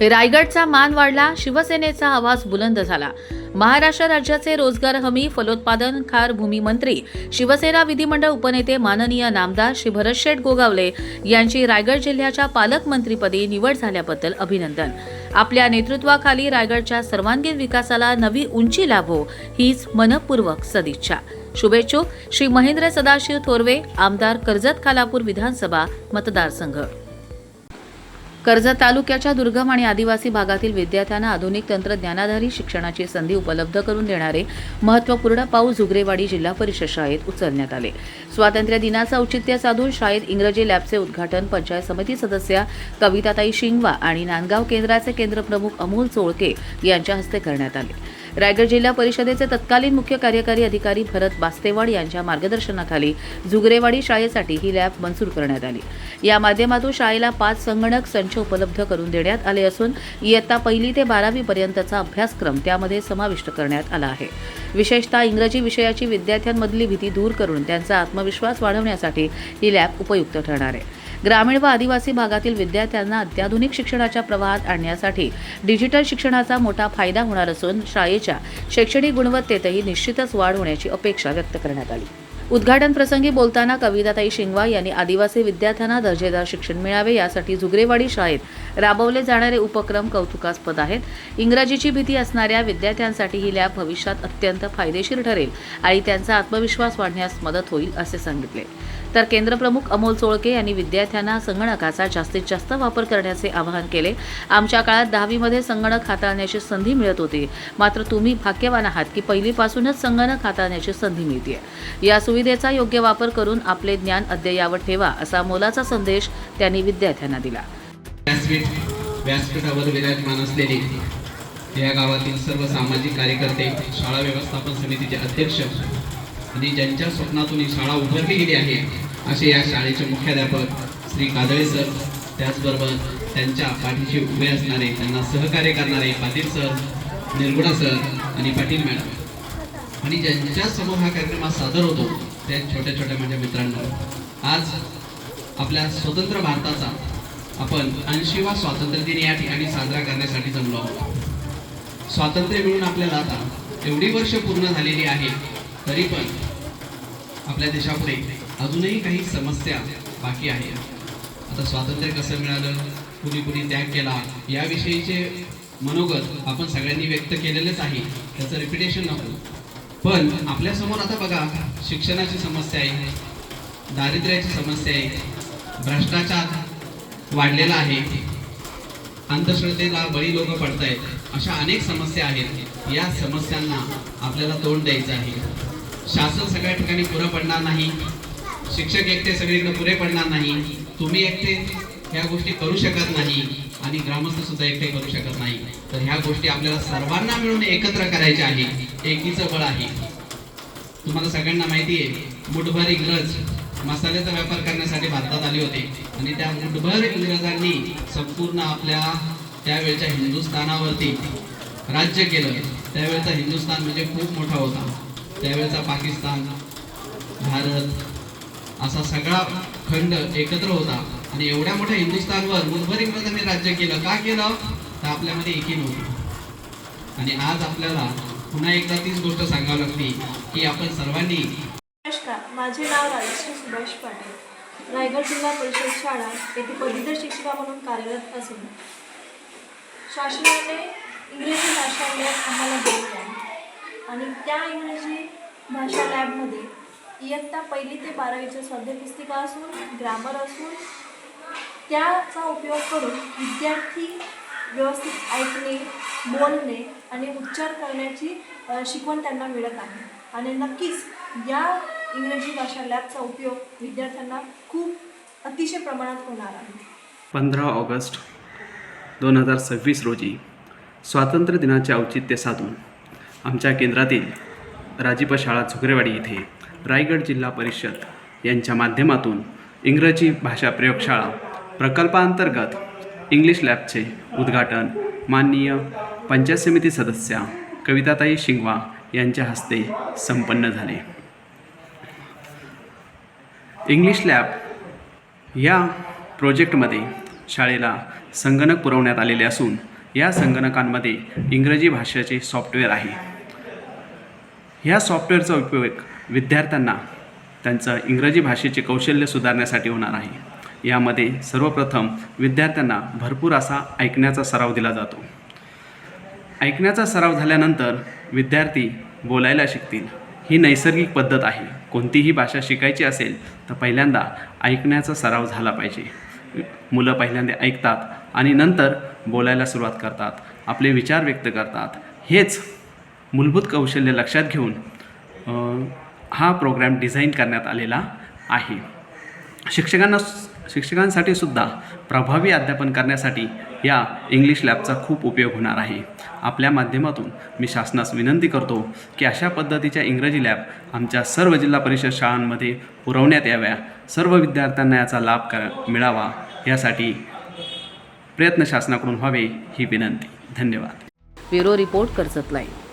रायगडचा मान वाढला, शिवसेनेचा आवाज बुलंद झाला। महाराष्ट्र राज्याचे रोजगार हमी फलोत्पादन खार भूमी मंत्री शिवसेना विधिमंडळ उपनेते माननीय नामदार श्री भरतशेठ गोगावले यांची रायगड जिल्ह्याच्या पालकमंत्रीपदी निवड झाल्याबद्दल अभिनंदन। आपल्या नेतृत्वाखाली रायगडच्या सर्वांगीण विकासाला नवी उंची लाभो हीच मनपूर्वक सदिच्छा। शुभेच्छुक श्री महेंद्र सदाशिव थोरवे, आमदार कर्जत खालापूर विधानसभा मतदारसंघ। कर्जत तालुक्याच्या दुर्गम आणि आदिवासी भागातील विद्यार्थ्यांना आधुनिक तंत्रज्ञानाधारित शिक्षणाची संधी उपलब्ध करून देणारे महत्त्वपूर्ण पाऊल झुगरेवाडी जिल्हा परिषद शाळेत उचलण्यात आले। स्वातंत्र्य दिनाचं औचित्य साधून शाळेत इंग्रजी लॅबचे उद्घाटन पंचायत समिती सदस्या कविताताई शिंगवा आणि नांदगाव केंद्राचे केंद्रप्रमुख अमोल चोळके यांच्या हस्ते करण्यात आले। रायगड जिल्हा परिषदेचे तत्कालीन मुख्य कार्यकारी अधिकारी भरत बास्तेवाड यांच्या मार्गदर्शनाखाली झुगरेवाडी शाळेसाठी ही लॅब मंजूर करण्यात आली। या माध्यमातून शाळेला 5 संगणक संच उपलब्ध करून देण्यात आले असून इयत्ता 1ली ते 12वी पर्यंतचा अभ्यासक्रम त्यामध्ये समाविष्ट करण्यात आला आहे। विशेषतः इंग्रजी विषयाची विद्यार्थ्यांमधली भीती दूर करून त्यांचा आत्मविश्वास वाढवण्यासाठी ही लॅब उपयुक्त ठरणार आहे। ग्रामीण व आदिवासी भागातील विद्यार्थ्यांना अत्याधुनिक शिक्षणाच्या प्रवाहात आणण्यासाठी डिजिटल शिक्षणाचा मोठा फायदा होणार असून शाळेच्या शैक्षणिक गुणवत्तेतही निश्चितच वाढ होण्याची अपेक्षा व्यक्त करण्यात आली। उद्घाटन प्रसंगी बोलताना कविताताई शिंगवा यांनी आदिवासी विद्यार्थ्यांना दर्जेदार शिक्षण मिळावे यासाठी झुगरेवाडी शाळेत राबवले जाणारे उपक्रम कौतुकास्पद आहेत। इंग्रजीची भीती असणाऱ्या विद्यार्थ्यांसाठी ही लॅब भविष्यात अत्यंत फायदेशीर ठरेल आणि त्यांचा आत्मविश्वास वाढण्यास मदत होईल असे सांगितले। तर केंद्रप्रमुख अमोल चोळके यांनी विद्यार्थ्यांना संगणकाचा जास्तीत जास्त वापर करण्याचे आवाहन केले। आमच्या काळात 10वी मध्ये संगणक हाताळण्याची संधी मिळत होती, मात्र तुम्ही भाग्यवान आहात की 1ली पासूनच संगणक हाताळण्याची संधी मिळते। या सुविधेचा योग्य वापर करून आपले ज्ञान अद्ययावत ठेवा असा मोलाचा संदेश त्यांनी विद्यार्थ्यांना दिला। व्यासपीठावर विराजमान असलेले या गावातील सर्व सामाजिक कार्यकर्ते, शाळा व्यवस्थापन समितीचे अध्यक्ष आणि ज्यांच्या स्वप्नातून ही शाळा उभारली गेली आहे असे या शाळेचे मुख्याध्यापक श्री कादळे सर, त्याचबरोबर त्यांच्या पाठीशी उभे असणारे, त्यांना सहकार्य करणारे पाटील सर, निर्गुणा सर आणि पाटील मॅडम आणि ज्यांच्या समोर हा कार्यक्रम सादर होतो त्या छोट्या छोट्या माझ्या मित्रांनो, आज आपल्या स्वतंत्र भारताचा आपण 80वा स्वातंत्र्य दिन या ठिकाणी साजरा करण्यासाठी जमलो आहोत। स्वातंत्र्य मिळून आपल्याला आता एवढी वर्ष पूर्ण झालेली आहे, तरी पण आपल्या देशापुढे अजूनही काही समस्या बाकी आहे। आता स्वातंत्र्य कसं मिळालं, कुणी कुणी त्याग केला याविषयीचे मनोगत आपण सगळ्यांनी व्यक्त केलेलेच आहे, त्याचं रिपिटेशन नको। पण आपल्यासमोर आता बघा, शिक्षणाची समस्या आहे, दारिद्र्याची समस्या आहे, भ्रष्टाचार वाढलेला आहे, अंधश्रद्धेला बळी लोक पडत आहेत, अशा अनेक समस्या आहेत। या समस्यांना आपल्याला तोंड द्यायचं आहे। शासन सगळ्या ठिकाणी पुरं पडणार नाही, शिक्षक एकटे सगळीकडे पुरे पडणार नाही, तुम्ही एकटे ह्या गोष्टी करू शकत नाही आणि ग्रामस्थ सुद्धा एकटे करू शकत नाही। तर ह्या गोष्टी आपल्याला सर्वांना मिळून एकत्र करायच्या आहे, एकीचं बळ आहे। तुम्हाला सगळ्यांना माहिती आहे, मुठभर इंग्रज मसाल्याचा व्यापार करण्यासाठी भारतात आले होते आणि त्या मुठभर इंग्रजांनी संपूर्ण आपल्या त्यावेळच्या हिंदुस्थानावरती राज्य केलं। त्यावेळचा हिंदुस्थान म्हणजे खूप मोठा होता, त्यावेळचा पाकिस्तान, भारत असा सगळा खंड एकत्र होता आणि एवढ्या मोठ्या हिंदुस्थानवर मुठभर इंग्रजांनी राज्य केलं। का केलं? तर आपल्यामध्ये एकी नव्हती। आणि आज आपल्याला पुन्हा एकदा तीच गोष्ट सांगावी लागते की आपण सर्वांनी। नमस्कार, माझे नाव राजश्री सुभाष पाटील, रायगड जिल्हा परिषद शाळा येथे पदवीधर शिक्षिका म्हणून कार्यरत असून शासनाने इंग्रजी भाषा लॅब आम्हाला दिली आहे आणि त्या इंग्रजी भाषा लॅबमध्ये इयत्ता 1ली ते 12वीचं स्वाध्याय पुस्तिका असून, ग्रामर असून त्याचा उपयोग करून विद्यार्थी व्यवस्थित ऐकणे, बोलणे आणि उच्चार करण्याची शिकवण त्यांना मिळत आहे आणि नक्कीच या इंग्रजी भाषा लॅबचा उपयोग विद्यार्थ्यांना खूप अतिशय प्रमाणात होणार आहे। 15 ऑगस्ट 2026 रोजी स्वातंत्र्य दिनाचे औचित्य साधून आमच्या केंद्रातील राजीप शाळा झुगरेवाडी येथे रायगड जिल्हा परिषद यांच्या माध्यमातून इंग्रजी भाषा प्रयोगशाळा प्रकल्पांतर्गत इंग्लिश लॅबचे उद्घाटन माननीय पंचायत समिती सदस्या कविताताई शिंगवा यांच्या हस्ते संपन्न झाले। इंग्लिश लॅब या प्रोजेक्टमध्ये शाळेला संगणक पुरवण्यात आलेले असून या संगणकांमध्ये इंग्रजी भाषेचे सॉफ्टवेअर आहे. ह्या सॉफ्टवेअरचा उपयोग विद्यार्थ्यांना त्यांचं इंग्रजी भाषेचे कौशल्य सुधारण्यासाठी होणार आहे. यामध्ये सर्वप्रथम विद्यार्थ्यांना भरपूर असा ऐकण्याचा सराव दिला जातो. ऐकण्याचा सराव झाल्यानंतर विद्यार्थी बोलायला शिकतील. ही नैसर्गिक पद्धत आहे. कोणतीही भाषा शिकायची असेल तर पहिल्यांदा ऐकण्याचा सराव झाला पाहिजे. मुलं पहिल्यांदा ऐकतात आणि नंतर बोलायला सुरुवात करतात, आपले विचार व्यक्त करतात. हेच मूलभूत कौशल्य लक्षात घेऊन हा प्रोग्राम डिझाईन करण्यात आलेला आहे. शिक्षकांसाठी सुद्धा प्रभावी अध्यापन करण्यासाठी या इंग्लिश लॅबचा खूप उपयोग होणार आहे. आपल्या माध्यमातून मी शासनास विनंती करतो की अशा पद्धतीच्या इंग्रजी लॅब आमच्या सर्व जिल्हा परिषद शाळांमध्ये पुरवण्यात याव्या. सर्व विद्यार्थ्यांना याचा लाभ मिळावा यासाठी प्रयत्न शासनाकडून व्हावे ही विनंती. धन्यवाद. Bureau report Karjat live.